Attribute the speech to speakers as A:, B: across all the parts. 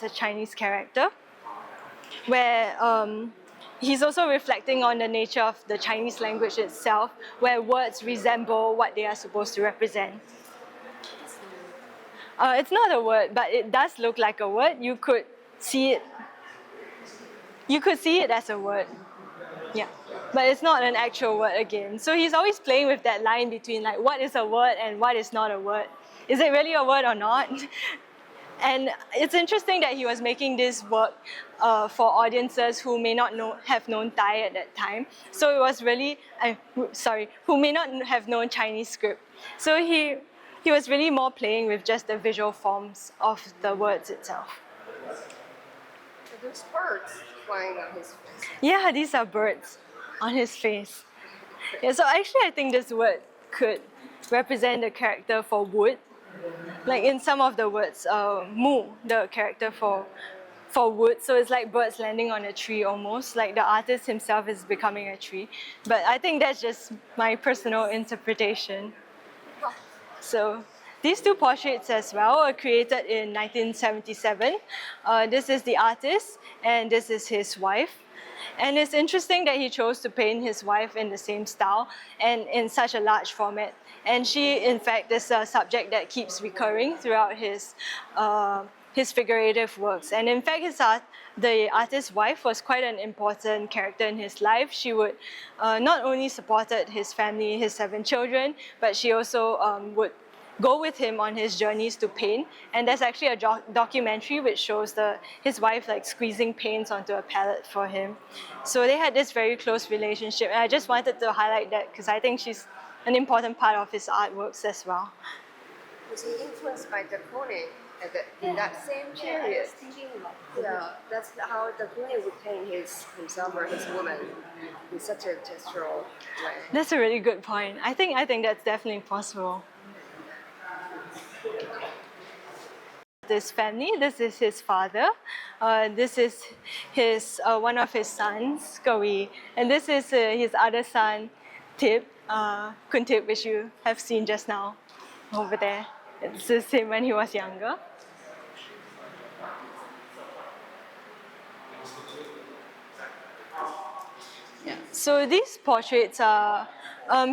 A: as a Chinese character, where he's also reflecting on the nature of the Chinese language itself, where words resemble what they are supposed to represent. It's not a word, but it does look like a word. You could see it as a word. Yeah, but it's not an actual word again. So he's always playing with that line between like what is a word and what is not a word. Is it really a word or not? And it's interesting that he was making this work for audiences who may not have known Thai at that time. So it was really, who may not have known Chinese script. So he was really more playing with just the visual forms of the words itself.
B: There's birds flying on his face.
A: Yeah, these are birds on his face. Yeah, so actually I think this word could represent the character for wood. Like in some of the words, mu, the character for wood. So it's like birds landing on a tree almost, like the artist himself is becoming a tree. But I think that's just my personal interpretation. So these two portraits as well were created in 1977. This is the artist and this is his wife. And it's interesting that he chose to paint his wife in the same style and in such a large format. And she, in fact, is a subject that keeps recurring throughout his figurative works. And in fact, the artist's wife was quite an important character in his life. She would not only supported his family, his 7 children, but she also would go with him on his journeys to paint. And there's actually a documentary which shows his wife like squeezing paints onto a palette for him. So they had this very close relationship. And I just wanted to highlight that because I think she's an important part of his artworks as well.
B: Was he influenced by de Kooning in that same period? Yeah, that's how de Kooning would paint himself or his woman in such a gestural way.
A: That's a really good point. I think that's definitely possible. This family, this is his father, this is one of his sons, Kawi, and this is his other son, Tip, Kun Tip, which you have seen just now over there. It's the same when he was younger. Yeah. So these portraits are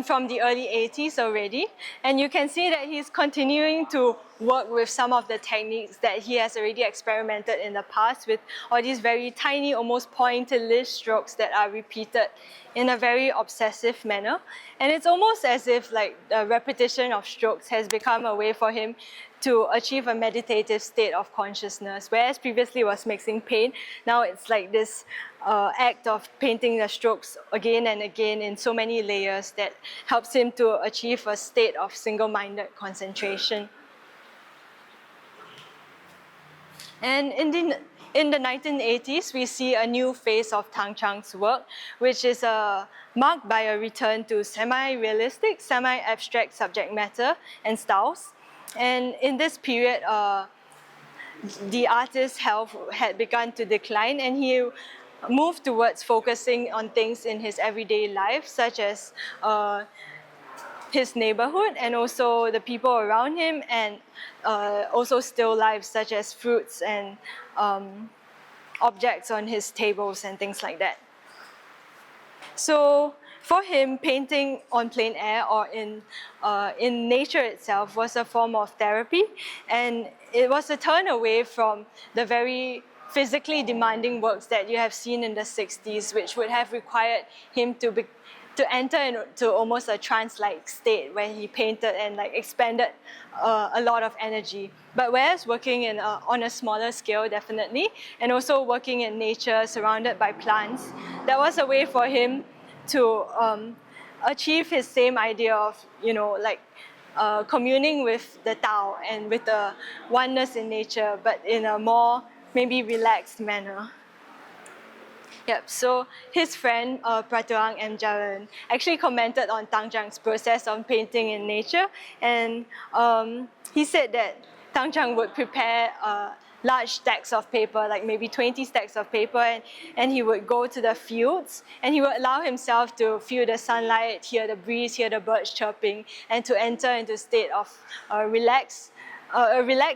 A: from the early 80s already, and you can see that he's continuing to work with some of the techniques that he has already experimented in the past with all these very tiny, almost pointillist strokes that are repeated in a very obsessive manner. And it's almost as if like the repetition of strokes has become a way for him to achieve a meditative state of consciousness, whereas previously was mixing paint. Now it's like this act of painting the strokes again and again in so many layers that helps him to achieve a state of single-minded concentration. And in the 1980s, we see a new phase of Tang Chang's work, which is marked by a return to semi-realistic, semi-abstract subject matter and styles. And in this period, the artist's health had begun to decline, and he moved towards focusing on things in his everyday life, such as his neighborhood and also the people around him, and also still lives such as fruits and objects on his tables and things like that. So for him, painting on plein air or in nature itself was a form of therapy, and it was a turn away from the very physically demanding works that you have seen in the 60s, which would have required him to enter into almost a trance-like state where he painted and like expended a lot of energy. But whereas working on a smaller scale, definitely, and also working in nature surrounded by plants, that was a way for him to achieve his same idea of, communing with the Tao and with the oneness in nature, but in a more maybe relaxed manner. Yep, so his friend Pratuang M. Jalan actually commented on Tang Chang's process of painting in nature, and he said that Tang Chang would prepare large stacks of paper, like maybe 20 stacks of paper, and he would go to the fields and he would allow himself to feel the sunlight, hear the breeze, hear the birds chirping, and to enter into a state of a relaxed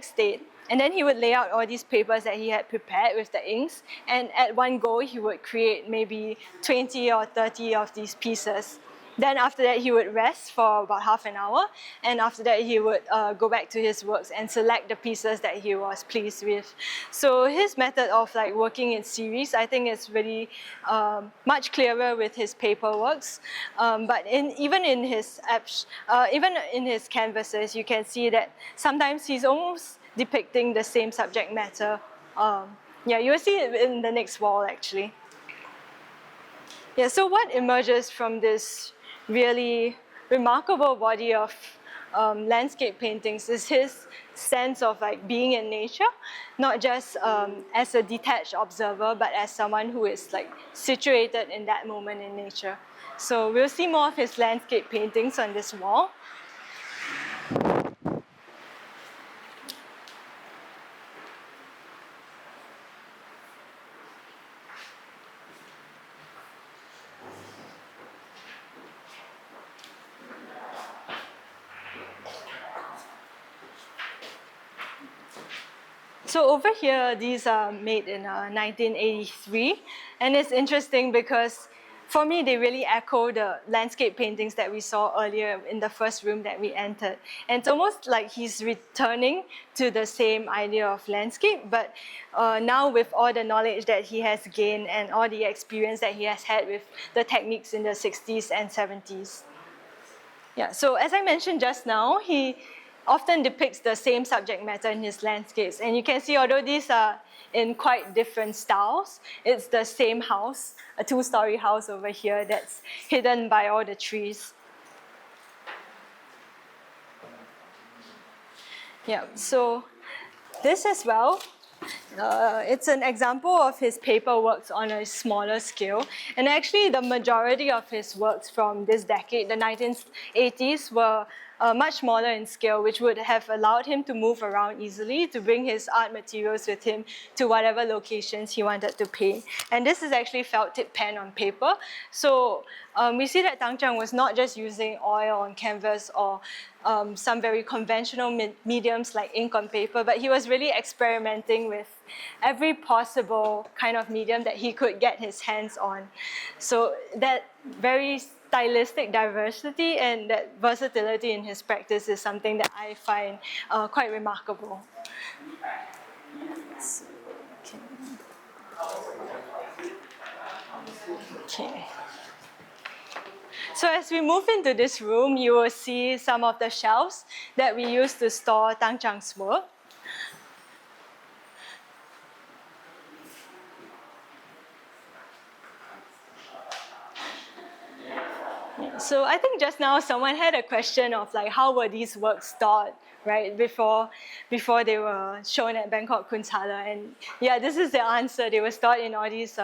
A: state. And then he would lay out all these papers that he had prepared with the inks, and at one go he would create maybe 20 or 30 of these pieces. Then after that he would rest for about half an hour, and after that he would go back to his works and select the pieces that he was pleased with. So his method of like working in series, I think, is really much clearer with his paper works. But even in his canvases, you can see that sometimes he's almost depicting the same subject matter. Yeah, you'll see it in the next wall actually. Yeah, so what emerges from this really remarkable body of landscape paintings is his sense of like being in nature, not just as a detached observer, but as someone who is like situated in that moment in nature. So we'll see more of his landscape paintings on this wall. So over here, these are made in 1983, and it's interesting because for me, they really echo the landscape paintings that we saw earlier in the first room that we entered. And it's almost like he's returning to the same idea of landscape, but now with all the knowledge that he has gained and all the experience that he has had with the techniques in the 60s and 70s. Yeah, so as I mentioned just now, he often depicts the same subject matter in his landscapes. And you can see, although these are in quite different styles, it's the same house, a two-story house over here that's hidden by all the trees. Yeah, so this as well, it's an example of his paper works on a smaller scale. And actually, the majority of his works from this decade, the 1980s, were much smaller in scale, which would have allowed him to move around easily, to bring his art materials with him to whatever locations he wanted to paint. And this is actually felt tip pen on paper. So we see that Tang Chang was not just using oil on canvas or some very conventional mediums like ink on paper, but he was really experimenting with every possible kind of medium that he could get his hands on. So that very stylistic diversity and that versatility in his practice is something that I find quite remarkable. Okay. So as we move into this room, you will see some of the shelves that we use to store Tang Chang's work. So I think just now someone had a question of like how were these works stored, right, before they were shown at Bangkok Kunsthalle. And yeah, this is the answer. They were stored in all these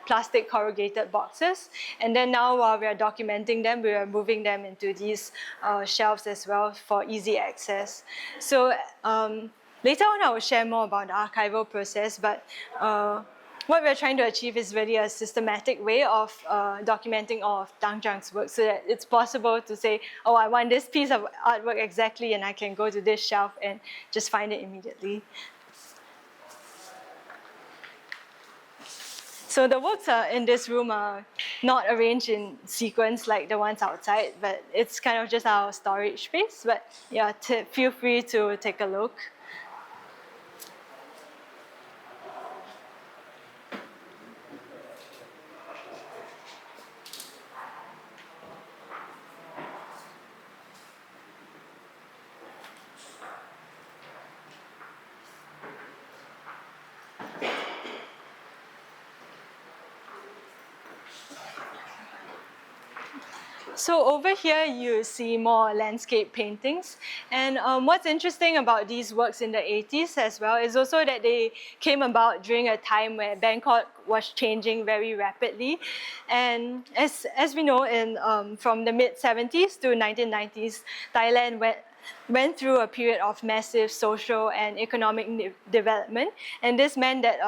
A: plastic corrugated boxes. And then now while we are documenting them, we are moving them into these shelves as well for easy access. So later on I will share more about the archival process, but what we're trying to achieve is really a systematic way of documenting all of Tang Chang's work so that it's possible to say, oh, I want this piece of artwork exactly, and I can go to this shelf and just find it immediately. So the works in this room are not arranged in sequence like the ones outside, but it's kind of just our storage space. But yeah, feel free to take a look. So over here, you see more landscape paintings. And what's interesting about these works in the 80s as well is also that they came about during a time where Bangkok was changing very rapidly. And as we know, from the mid-70s to 1990s, Thailand went through a period of massive social and economic development. And this meant that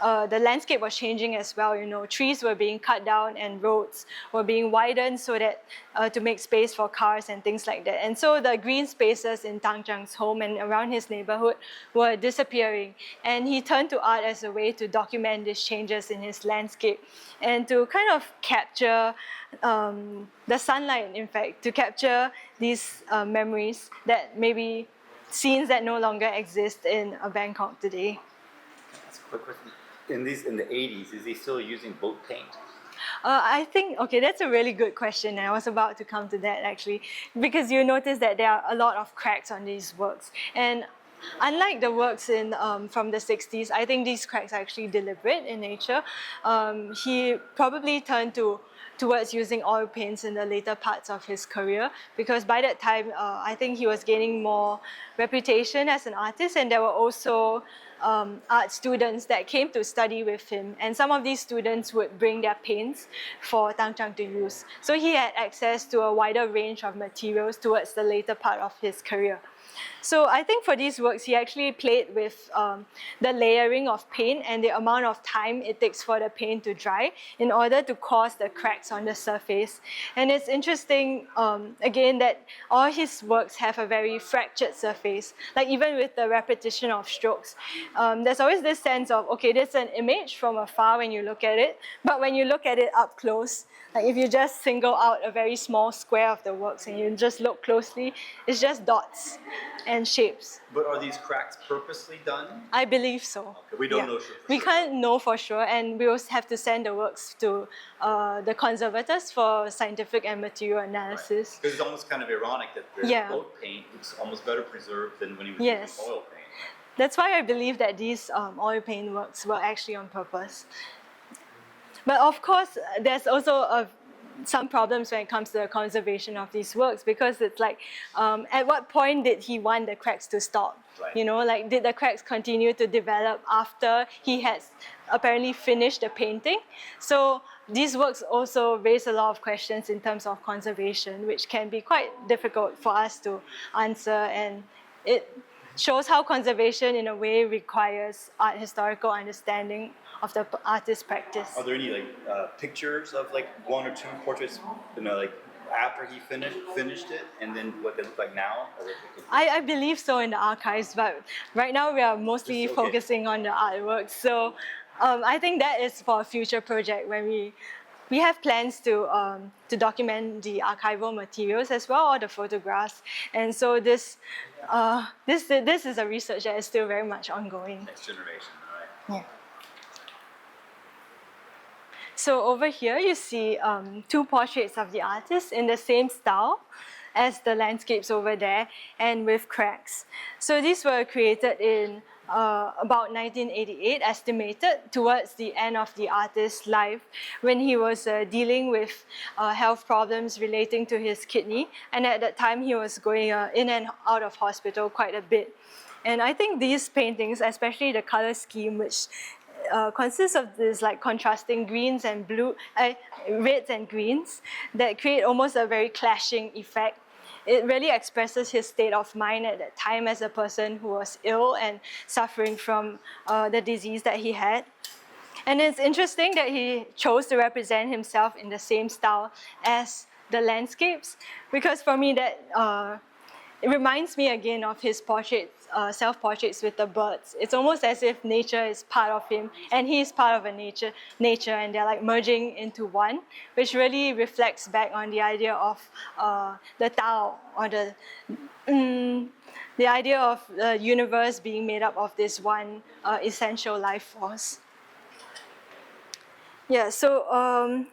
A: the landscape was changing as well. You know, trees were being cut down and roads were being widened so that to make space for cars and things like that. And so the green spaces in Tang Chang's home and around his neighborhood were disappearing. And he turned to art as a way to document these changes in his landscape and to kind of capture the sunlight, in fact, to capture these memories that maybe scenes that no longer exist in Bangkok today.
C: That's a quick question. In the 80s, is he still using boat paint?
A: I think, okay, that's a really good question. I was about to come to that actually, because you notice that there are a lot of cracks on these works. And unlike the works from the 60s, I think these cracks are actually deliberate in nature. He probably turned towards using oil paints in the later parts of his career, because by that time, I think he was gaining more reputation as an artist, and there were also art students that came to study with him, and some of these students would bring their paints for Tang Chang to use. So he had access to a wider range of materials towards the later part of his career. So I think for these works, he actually played with the layering of paint and the amount of time it takes for the paint to dry in order to cause the cracks on the surface. And it's interesting, again, that all his works have a very fractured surface. Like even with the repetition of strokes, there's always this sense of, okay, there's an image from afar when you look at it, but when you look at it up close, like if you just single out a very small square of the works and you just look closely, it's just dots and shapes.
C: But are these cracks purposely done?
A: I believe so.
C: Okay, we don't know for
A: We
C: sure.
A: can't know for sure, and we will have to send the works to the conservators for scientific and material analysis.
C: Because it's almost kind of ironic that the
A: Yeah.
C: boat paint looks almost better preserved than when he was
A: Yes.
C: using oil paint.
A: That's why I believe that these oil paint works were actually on purpose. But of course, there's also some problems when it comes to the conservation of these works, because it's like, at what point did he want the cracks to stop?
C: Right.
A: You know, like did the cracks continue to develop after he had apparently finished the painting? So these works also raise a lot of questions in terms of conservation, which can be quite difficult for us to answer, and it shows how conservation in a way requires art historical understanding of the artist's practice.
C: Are there any pictures of like one or two portraits, like after he finished it, and then what they look like now?
A: I believe so in the archives, but right now we are mostly
C: Okay.
A: focusing on the artwork. So I think that is for a future project when we have plans to document the archival materials as well, or the photographs. And so this is a research that is still very much ongoing.
C: Next generation, all right.
A: Yeah. So over here you see two portraits of the artist in the same style as the landscapes over there, and with cracks. So these were created in about 1988, estimated towards the end of the artist's life, when he was dealing with health problems relating to his kidney, and at that time he was going in and out of hospital quite a bit. And I think these paintings, especially the color scheme, which consists of this like contrasting greens and reds and greens that create almost a very clashing effect. It really expresses his state of mind at that time as a person who was ill and suffering from the disease that he had. And it's interesting that he chose to represent himself in the same style as the landscapes, because for me that it reminds me again of his portraits, self-portraits with the birds. It's almost as if nature is part of him and he is part of nature, and they're like merging into one, which really reflects back on the idea of the Tao, or the idea of the universe being made up of this one essential life force. Yeah, so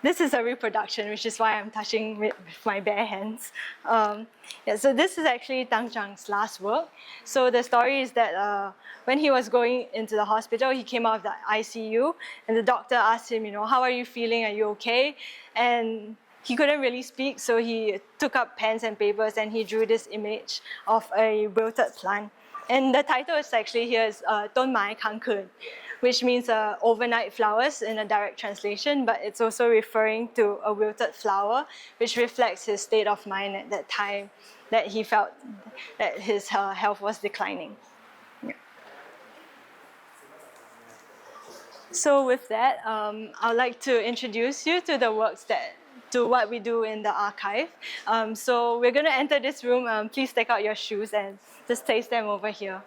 A: this is a reproduction, which is why I'm touching with my bare hands. So this is actually Tang Chang's last work. So the story is that when he was going into the hospital, he came out of the ICU, and the doctor asked him, how are you feeling? Are you okay? And he couldn't really speak, so he took up pens and papers and he drew this image of a wilted plant. And the title is actually here is ต้นไม้ค้างคืน, which means overnight flowers in a direct translation, but it's also referring to a wilted flower, which reflects his state of mind at that time, that he felt that his health was declining. Yeah. So with that, I'd like to introduce you to the works to what we do in the archive. So we're going to enter this room. Please take out your shoes and just place them over here.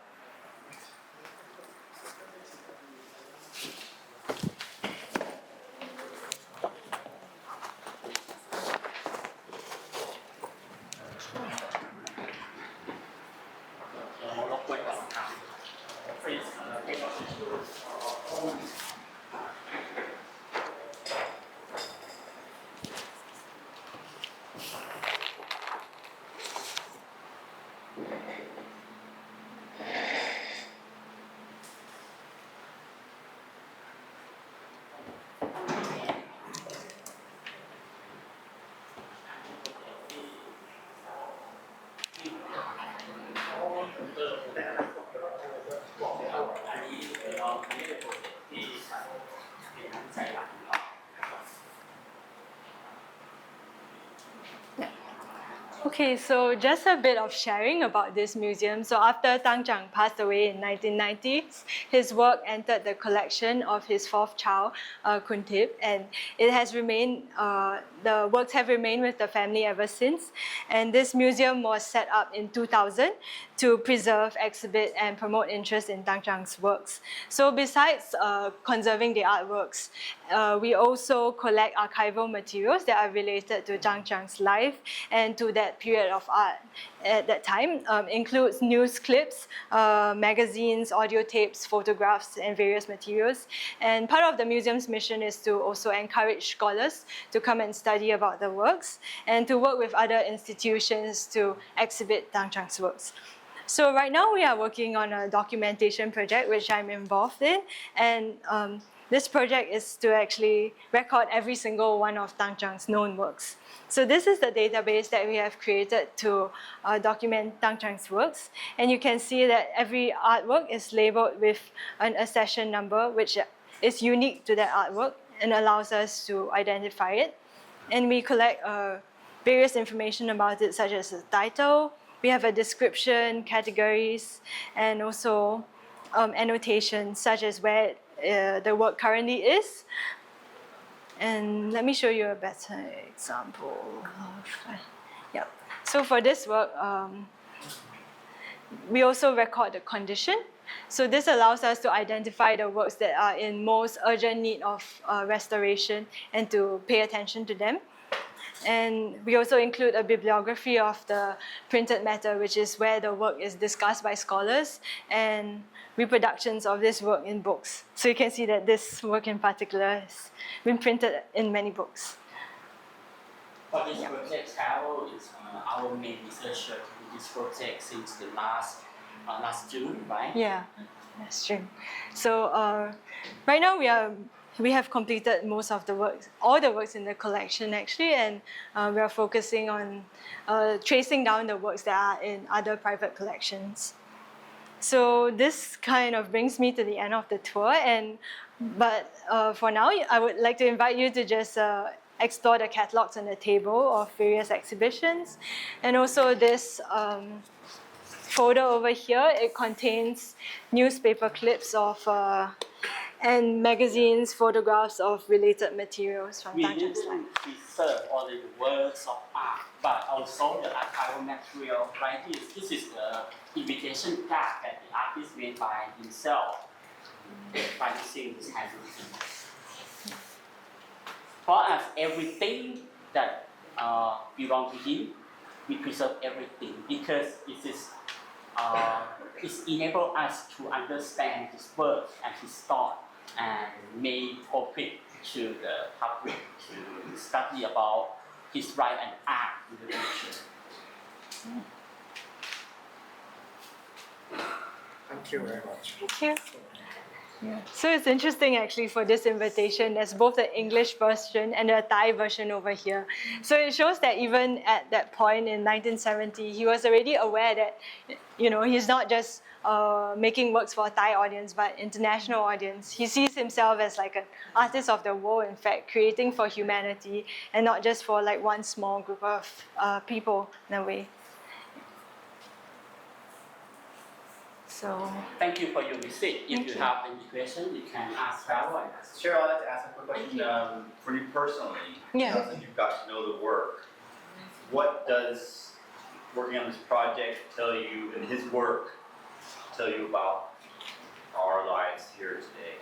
A: Okay, so just a bit of sharing about this museum. So after Tang Chang passed away in 1990s, his work entered the collection of his fourth child, Kuntip, and it has remained. The works have remained with the family ever since. And this museum was set up in 2000 to preserve, exhibit, and promote interest in Tang Chang's works. So besides conserving the artworks, we also collect archival materials that are related to Tang Chang's life and to that period of art at that time. Includes news clips, magazines, audio tapes, photographs, and various materials. And part of the museum's mission is to also encourage scholars to come and study about the works and to work with other institutions to exhibit Tang Chang's works. So right now we are working on a documentation project which I'm involved in, and this project is to actually record every single one of Tang Chang's known works. So this is the database that we have created to document Tang Chang's works, and you can see that every artwork is labeled with an accession number which is unique to that artwork and allows us to identify it. And we collect various information about it, such as the title. We have a description, categories, and also annotations, such as where the work currently is. And let me show you a better example of, yeah. So for this work, we also record the condition. So this allows us to identify the works that are in most urgent need of restoration and to pay attention to them. And we also include a bibliography of the printed matter, which is where the work is discussed by scholars, and reproductions of this work in books. So you can see that this work in particular has been printed in many books.
D: For this project, Carol is our main researcher in this project since the last June, right?
A: Yeah, that's true. So right now we have completed most of the works, all the works in the collection actually, and we are focusing on tracing down the works that are in other private collections. So this kind of brings me to the end of the tour, but for now I would like to invite you to just explore the catalogs on the table of various exhibitions, and also this folder over here. It contains newspaper clips of and magazines, photographs of related materials from
D: We
A: Tang Chang's
D: didn't
A: life.
D: preserve only the works of art, but also the archival material. Right here, this is the invitation card that the artist made by himself by using this handwriting. For us, everything that belongs to him, we preserve everything because it enables us to understand his work and his thought and make open to the public to study about his life and art in the future.
E: Thank you very much.
A: Thank you. Yeah. So it's interesting actually for this invitation. There's both the English version and the Thai version over here. So it shows that even at that point in 1970, he was already aware that, he's not just making works for a Thai audience, but international audience. He sees himself as like an artist of the world, in fact, creating for humanity and not just for like one small group of people in a way. So So
D: Thank you for your visit. If
A: Thank
D: you
A: you.
D: have any question, you can ask Travel.
C: Cheryl, I'd like to ask a quick question for you personally.
A: Yeah.
C: Since you've got to know the work, what does working on this project tell you, and his work tell you about our lives here today?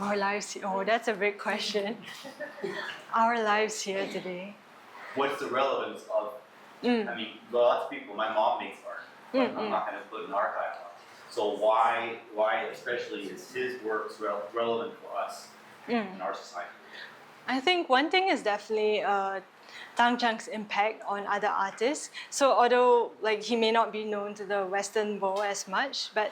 A: our lives. Oh, that's a big question. Our lives here today.
C: What's the relevance of? I mean, lots of people. My mom makes art. But I'm not going to put an archive on. So why especially is his works relevant for us in our society?
A: I think one thing is definitely Tang Chang's impact on other artists. So although like he may not be known to the Western world as much, but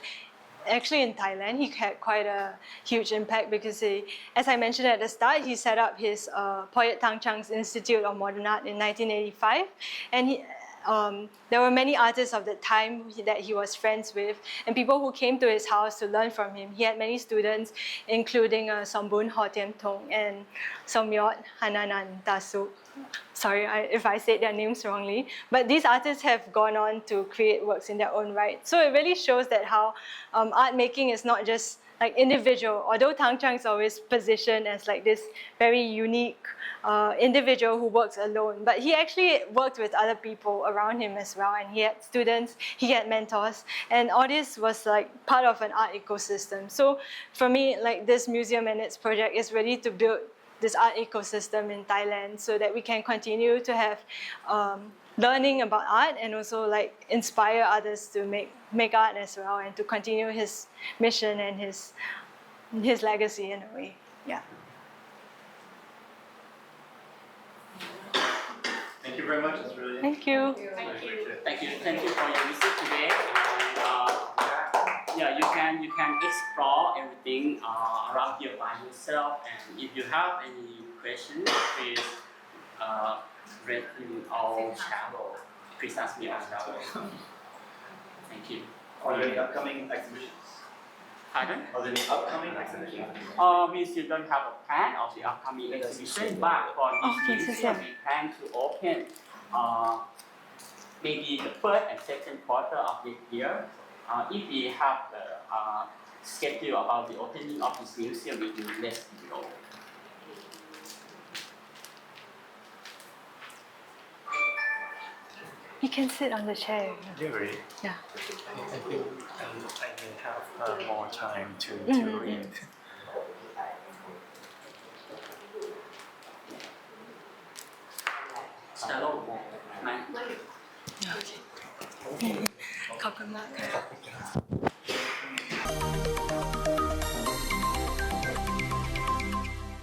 A: actually in Thailand he had quite a huge impact because he, as I mentioned at the start, he set up his poet Tang Chang's Institute of Modern Art in 1985, and there were many artists of the time that he was friends with, and people who came to his house to learn from him. He had many students, including Sombun Hotiam Tong and Somyot Hananan Tasuk. Sorry if I said their names wrongly, but these artists have gone on to create works in their own right. So it really shows that how art making is not just like individual, although Tang Chang is always positioned as like this very unique individual who works alone, but he actually worked with other people around him as well, and he had students, he had mentors, and all this was like part of an art ecosystem. So for me, like this museum and its project is really to build this art ecosystem in Thailand so that we can continue to have learning about art and also like inspire others to make art as well and to continue his mission and his legacy in a way. Yeah.
C: Thank you very much. It's really
A: Thank you.
D: Thank you for your visit today. And yeah, you can explore everything around here by yourself. And if you have any questions, please read in our channel. Please ask me on channel. Thank you.
C: Are there any upcoming exhibitions?
D: Pardon?
C: Are there any upcoming exhibitions?
D: We still don't have a plan of the upcoming exhibition, but for this museum, we plan to open maybe the first and second quarter of this year. If we have the schedule about the opening of this museum, we will let you know.
A: You can sit on the chair.
E: Yeah, really.
A: Yeah.
E: I think I may have more time to read.
D: Shalom.
A: ขอบคุณมากค่ะ